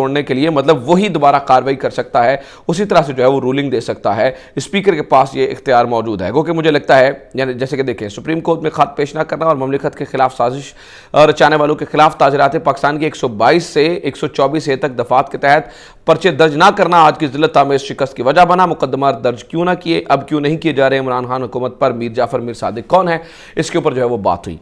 توڑنے کے لیے مطلب وہی دوبارہ کارروائی کر سکتا ہے, اسی طرح سے جو ہے وہ رولنگ دے سکتا ہے. اسپیکر کے پاس یہ اختیار موجود ہے. گو کہ مجھے لگتا ہے یعنی جیسے کہ دیکھیں سپریم کورٹ میں خط پیش نہ کرنا اور مملکت کے خلاف سازش رچانے والوں کے خلاف تعزیرات پاکستان کی 122 سے 124 تک دفعات کے تحت پرچے درج نہ کرنا آج کی ذلت آمیز شکست کی وجہ بنا. مقدمات درج کیوں نہ کیے, اب کیوں نہیں کیے جا رہے؟ عمران خان حکومت پر میر جعفر میر صادق کون ہے, اس کے اوپر جو ہے وہ بات ہوئی.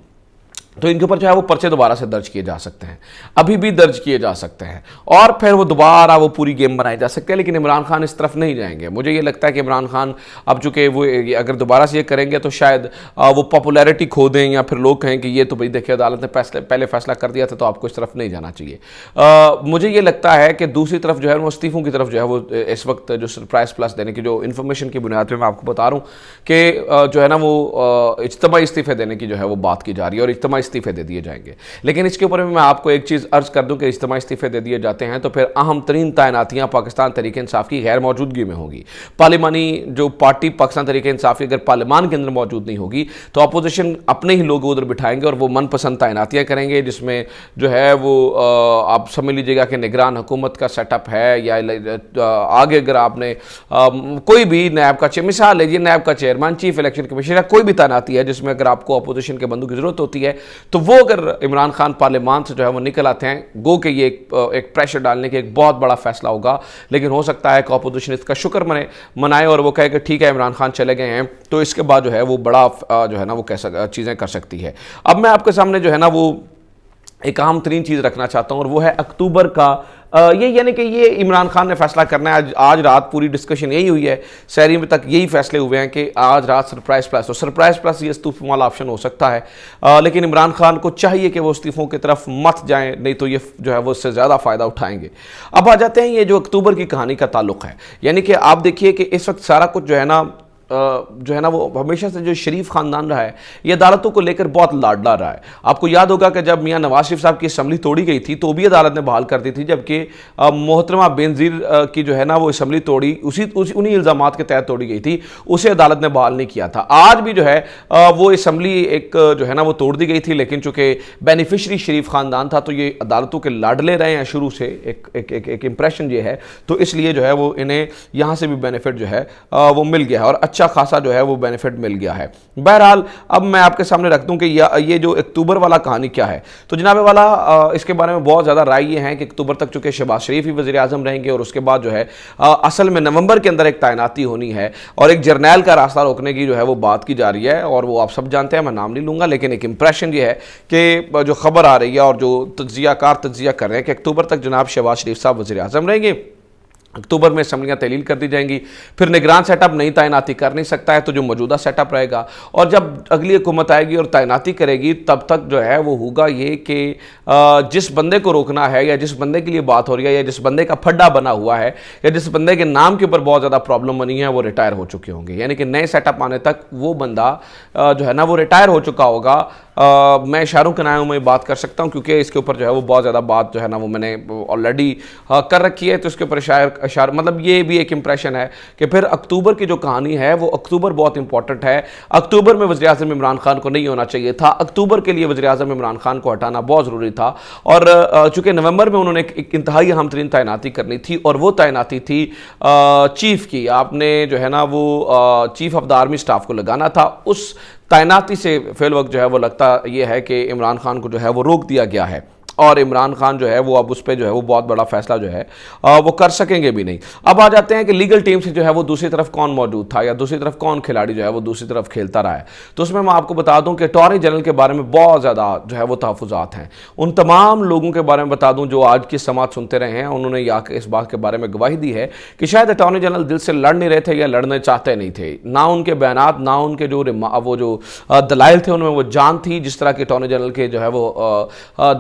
تو ان کے اوپر جو ہے وہ پرچے دوبارہ سے درج کیے جا سکتے ہیں, ابھی بھی درج کیے جا سکتے ہیں, اور پھر وہ دوبارہ وہ پوری گیم بنائے جا سکتے ہیں. لیکن عمران خان اس طرف نہیں جائیں گے. مجھے یہ لگتا ہے کہ عمران خان اب چونکہ وہ اگر دوبارہ سے یہ کریں گے تو شاید وہ پاپولیرٹی کھو دیں, یا پھر لوگ کہیں کہ یہ تو بھئی دیکھیں عدالت نے پہلے فیصلہ کر دیا تھا تو آپ کو اس طرف نہیں جانا چاہیے. مجھے یہ لگتا ہے کہ دوسری طرف جو ہے وہ استعفوں کی طرف جو ہے وہ اس وقت جو سرپرائز پلس دینے کی جو انفارمیشن کی بنیاد پہ میں آپ کو بتا رہا ہوں کہ جو ہے نا وہ اجتماعی استعفے دینے کی جو ہے وہ بات کی جا رہی ہے, اور اجتماعی استعفے دے دیے جائیں گے. لیکن اس کے اوپر میں آپ کو ایک چیز عرض کر دوں کہ اجتماعی استعفے دے دیے جاتے ہیں تو پھر اہم ترین تعیناتیاں پاکستان تحریک انصاف کی غیر موجودگی میں ہوگی. پارلیمانی جو پارٹی پاکستان تحریک انصاف کی اگر پارلیمان کے اندر موجود نہیں ہوگی تو اپوزیشن اپنے ہی لوگ ادھر بٹھائیں گے اور وہ من پسند تعیناتیاں کریں گے, جس میں جو ہے وہ آپ سمجھ لیجیے گا کہ نگران حکومت کا سیٹ اپ ہے, یا آگے اگر آپ نے کوئی بھی نیب کا مثال لیجیے نیب کا چیئرمین, چیف الیکشن کمیشنر, کوئی بھی تعیناتی ہے جس میں اگر آپ کو اپوزیشن کے بندوں کی ضرورت ہوتی ہے تو وہ اگر عمران خان پارلیمان سے جو ہے وہ نکل آتے ہیں, گو کہ یہ ایک پریشر ڈالنے کے ایک بہت بڑا فیصلہ ہوگا. لیکن ہو سکتا ہے کہ اپوزیشن اس کا شکر منائے اور وہ کہے کہ ٹھیک ہے عمران خان چلے گئے ہیں, تو اس کے بعد جو ہے وہ بڑا جو ہے نا وہ چیزیں کر سکتی ہے. اب میں آپ کے سامنے جو ہے نا وہ ایک اہم ترین چیز رکھنا چاہتا ہوں, اور وہ ہے اکتوبر کا یہ, یعنی کہ یہ عمران خان نے فیصلہ کرنا ہے. آج رات پوری ڈسکشن یہی ہوئی ہے, سحری میں تک یہی فیصلے ہوئے ہیں کہ آج رات سرپرائز پلس, اور سرپرائز پلس یہ استعفوں والا آپشن ہو سکتا ہے. لیکن عمران خان کو چاہیے کہ وہ استعفوں کی طرف مت جائیں, نہیں تو یہ جو ہے وہ اس سے زیادہ فائدہ اٹھائیں گے. اب آ جاتے ہیں یہ جو اکتوبر کی کہانی کا تعلق ہے, یعنی کہ آپ دیکھیے کہ اس وقت سارا کچھ جو ہے نا وہ ہمیشہ سے جو شریف خاندان رہا ہے یہ عدالتوں کو لے کر بہت لاڈلا رہا ہے. آپ کو یاد ہوگا کہ جب میاں نواز شریف صاحب کی اسمبلی توڑی گئی تھی تو بھی عدالت نے بحال کر دی تھی, جبکہ محترمہ بینظیر کی جو ہے نا وہ اسمبلی توڑی انہی الزامات کے تحت توڑی گئی تھی, اسے عدالت نے بحال نہیں کیا تھا. آج بھی جو ہے وہ اسمبلی ایک جو ہے نا وہ توڑ دی گئی تھی, لیکن چونکہ بینیفیشری شریف خاندان تھا تو یہ عدالتوں کے لاڈلے رہے ہیں شروع سے, ایک امپریشن یہ ہے, تو اس لیے جو ہے وہ انہیں یہاں سے بھی بینیفٹ جو ہے وہ مل گیا ہے, اور اچھا خاصا جو ہے وہ بینیفٹ مل گیا ہے. بہرحال اب میں آپ کے سامنے رکھ دوں کہ یہ جو اکتوبر والا کہانی کیا ہے. تو جناب والا اس کے بارے میں بہت زیادہ رائے یہ ہیں کہ اکتوبر تک چونکہ شہباز شریف ہی وزیر اعظم رہیں گے, اور اس کے بعد جو ہے اصل میں نومبر کے اندر ایک تعیناتی ہونی ہے, اور ایک جرنیل کا راستہ روکنے کی جو ہے وہ بات کی جا رہی ہے, اور وہ آپ سب جانتے ہیں, میں نام نہیں لوں گا, لیکن ایک امپریشن یہ ہے کہ جو خبر آ رہی ہے اور جو تجزیہ کر رہے ہیں کہ اکتوبر تک جناب شہباز شریف صاحب وزیر اعظم رہیں گے. اکتوبر میں اسمبلیاں تحلیل کر دی جائیں گی, پھر نگران سیٹ اپ نئی تعیناتی کر نہیں سکتا ہے, تو جو موجودہ سیٹ اپ رہے گا, اور جب اگلی حکومت آئے گی اور تعیناتی کرے گی تب تک جو ہے وہ ہوگا یہ کہ جس بندے کو روکنا ہے, یا جس بندے کے لیے بات ہو رہی ہے, یا جس بندے کا پھڈا بنا ہوا ہے, یا جس بندے کے نام کے اوپر بہت زیادہ پرابلم بنی ہے, وہ ریٹائر ہو چکے ہوں گے. یعنی کہ نئے سیٹ اپ آنے تک وہ بندہ جو ہے نا وہ ریٹائر ہو چکا ہوگا. میں اشاروں کے نام میں بات کر سکتا ہوں کیونکہ اس کے اوپر جو ہے وہ بہت زیادہ بات جو ہے نا وہ میں نے آلریڈی کر رکھی ہے, تو اس کے اوپر اشار مطلب یہ بھی ایک امپریشن ہے کہ پھر اکتوبر کی جو کہانی ہے وہ اکتوبر بہت امپورٹنٹ ہے. اکتوبر میں وزیر اعظم عمران خان کو نہیں ہونا چاہیے تھا, اکتوبر کے لیے وزیر اعظم عمران خان کو ہٹانا بہت ضروری تھا, اور چونکہ نومبر میں انہوں نے ایک انتہائی اہم ترین تعیناتی کرنی تھی, اور وہ تعیناتی تھی چیف کی. آپ نے جو ہے نا وہ chief of the army staff کو لگانا تھا. اس تعیناتی سے فی الوقت جو ہے وہ لگتا یہ ہے کہ عمران خان کو جو ہے وہ روک دیا گیا ہے, اور عمران خان جو ہے وہ اب اس پہ جو ہے وہ بہت بڑا فیصلہ جو ہے وہ کر سکیں گے بھی نہیں. اب آ جاتے ہیں کہ لیگل ٹیم سے جو ہے وہ دوسری طرف کون موجود تھا, یا دوسری طرف کون کھلاڑی جو ہے وہ دوسری طرف کھیلتا رہا ہے. تو اس میں آپ کو بتا دوں کہ اٹارنی جنرل کے بارے میں بہت زیادہ جو ہے وہ تحفظات ہیں. ان تمام لوگوں کے بارے میں بتا دوں جو آج کی سماعت سنتے رہے ہیں, انہوں نے اس بات کے بارے میں گواہی دی ہے کہ شاید اٹارنی جنرل دل سے لڑ نہیں رہے تھے یا لڑنے چاہتے نہیں تھے. نہ ان کے بیانات, نہ ان کے وہ جو دلائل تھے ان میں وہ جان تھی, جس طرح کے اٹارنی جنرل کے جو ہے وہ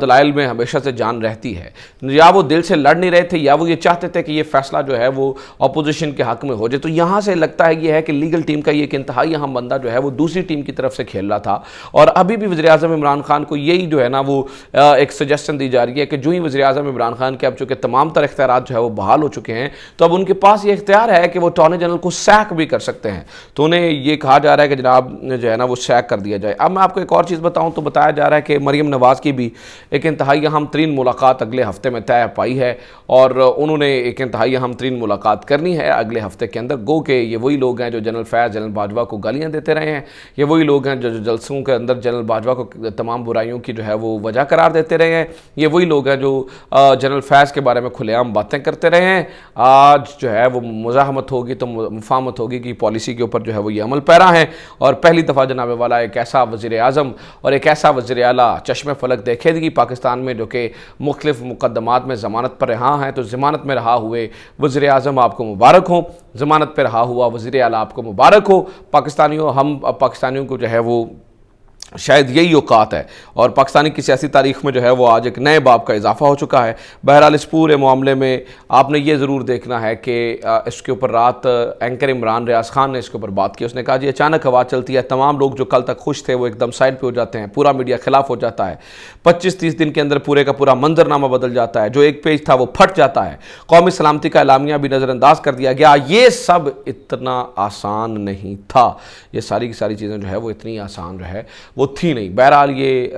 دلائل میں ہمیشہ سے جان رہتی ہے. یا وہ دل سے لڑ نہیں رہے تھے, یا وہ یہ چاہتے تھے کہ یہ فیصلہ جو ہے وہ اپوزیشن کے حق میں ہو جائے. تو یہاں سے لگتا ہے یہ ہے کہ لیگل ٹیم کا یہ ایک انتہائی اہم بندہ جو ہے وہ دوسری ٹیم کی طرف سے کھیل رہا تھا, اور ابھی بھی وزیر اعظم عمران خان کو یہی جو ہے نا وہ ایک سجیشن دی جا رہی ہے کہ جو ہی وزیر اعظم عمران خان کے اب چونکہ تمام تر اختیارات جو ہے وہ بحال ہو چکے ہیں, تو اب ان کے پاس یہ اختیار ہے کہ وہ اٹارنی جنرل کو سیک بھی کر سکتے ہیں. تو انہیں یہ کہا جا رہا ہے کہ جناب جو ہے نا وہ سیک کر دیا جائے. اب میں آپ کو ایک اور چیز بتاؤں تو بتایا جا رہا ہے کہ مریم نواز کی بھی ایک انتہائی انتہائی اہم ترین ملاقات اگلے ہفتے میں طے پائی ہے اور انہوں نے ایک انتہائی اہم ترین ملاقات کرنی ہے اگلے ہفتے کے اندر. گو کہ یہ وہی لوگ ہیں جو جنرل فیض جنرل باجوہ کو گالیاں دیتے رہے ہیں, یہ وہی لوگ ہیں جو جلسوں کے اندر جنرل باجوہ کو تمام برائیوں کی جو ہے وہ وجہ قرار دیتے رہے ہیں, یہ وہی لوگ ہیں جو جنرل فیض کے بارے میں کھلے عام باتیں کرتے رہے ہیں. آج جو ہے وہ مزاحمت ہوگی تو مفاہمت ہوگی کہ پالیسی کے اوپر جو ہے وہ یہ عمل پیرا ہیں, اور پہلی دفعہ جناب والا ایک ایسا وزیر اعظم اور ایک ایسا وزیر اعلیٰ چشم فلک دیکھے گی پاکستان میں جو کہ مختلف مقدمات میں ضمانت پر رہا ہیں. تو ضمانت میں رہا ہوئے وزیر اعظم آپ کو مبارک ہوں, ضمانت پہ رہا ہوا وزیر اعلیٰ آپ کو مبارک ہو. پاکستانیوں, ہم پاکستانیوں کو جو ہے وہ شاید یہی اوقات ہے, اور پاکستانی کی سیاسی تاریخ میں جو ہے وہ آج ایک نئے باب کا اضافہ ہو چکا ہے. بہرحال اس پورے معاملے میں آپ نے یہ ضرور دیکھنا ہے کہ اس کے اوپر رات اینکر عمران ریاض خان نے اس کے اوپر بات کی. اس نے کہا جی اچانک ہوا چلتی ہے, تمام لوگ جو کل تک خوش تھے وہ ایک دم سائڈ پہ ہو جاتے ہیں, پورا میڈیا خلاف ہو جاتا ہے, 25-30 دن کے اندر پورے کا پورا منظرنامہ بدل جاتا ہے, جو ایک پیج تھا وہ پھٹ جاتا ہے, قومی سلامتی کا اعلامیہ بھی نظر انداز کر دیا گیا. یہ سب اتنا آسان نہیں تھا, یہ ساری کی ساری چیزیں جو ہے وہ اتنی آسان جو ہے وہ تھی نہیں. بہرحال یہ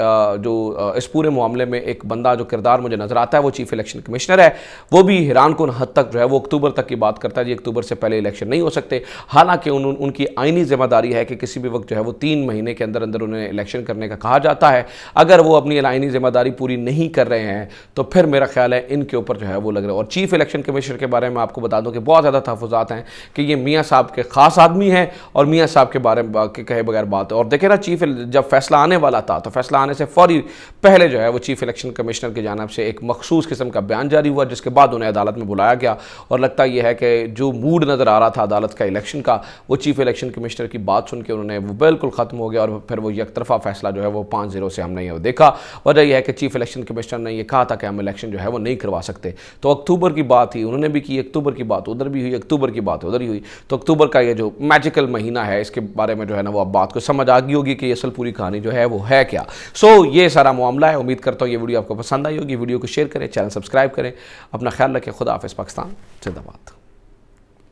جو اس پورے معاملے میں ایک بندہ جو کردار مجھے نظر آتا ہے وہ چیف الیکشن کمشنر ہے, وہ بھی حیران کن حد تک جو ہے وہ اکتوبر تک کی بات کرتا ہے. جی اکتوبر سے پہلے الیکشن نہیں ہو سکتے, حالانکہ ان کی آئینی ذمہ داری ہے کہ کسی بھی وقت جو ہے وہ 3 مہینے کے اندر اندر انہیں الیکشن کرنے کا کہا جاتا ہے. اگر وہ اپنی آئینی ذمہ داری پوری نہیں کر رہے ہیں تو پھر میرا خیال ہے ان کے اوپر جو ہے وہ لگ رہا ہے. اور چیف الیکشن کمشنر کے بارے میں آپ کو بتا دوں کہ بہت زیادہ تحفظات ہیں کہ یہ میاں صاحب کے خاص آدمی ہیں, اور میاں صاحب کے بارے میں کہے بغیر بات ہے. اور دیکھیں نا, چیف جب فیصلہ آنے والا تھا تو فیصلہ آنے سے فوری پہلے جو ہے وہ چیف الیکشن کمشنر کی جانب سے ایک مخصوص قسم کا بیان جاری ہوا, جس کے بعد انہیں عدالت میں بلایا گیا. اور لگتا یہ ہے کہ جو موڈ نظر آ رہا تھا عدالت کا الیکشن کا, وہ چیف الیکشن کمشنر کی بات سن کے انہوں نے وہ بالکل ختم ہو گیا, اور پھر وہ یک طرفہ فیصلہ جو ہے وہ 5-0 سے ہم نے یہ دیکھا. وجہ یہ ہے کہ چیف الیکشن کمشنر نے یہ کہا تھا کہ ہم الیکشن جو ہے وہ نہیں کروا سکتے, تو اکتوبر کی بات ہی انہوں نے بھی کی, اکتوبر کی بات ادھر بھی ہوئی, اکتوبر کی بات ادھر ہی ہوئی. تو اکتوبر کا یہ جو میجیکل مہینہ ہے اس کے بارے میں جو ہے نا وہ اب بات کو سمجھ آ گئی ہوگی کہ یہ اصل پوری کہانی جو ہے وہ ہے کیا. یہ سارا معاملہ ہے. امید کرتا ہوں یہ ویڈیو آپ کو پسند آئی ہوگی. ویڈیو کو شیئر کریں, چینل سبسکرائب کریں. اپنا خیال رکھیں. خدا حافظ. پاکستان زندہ باد.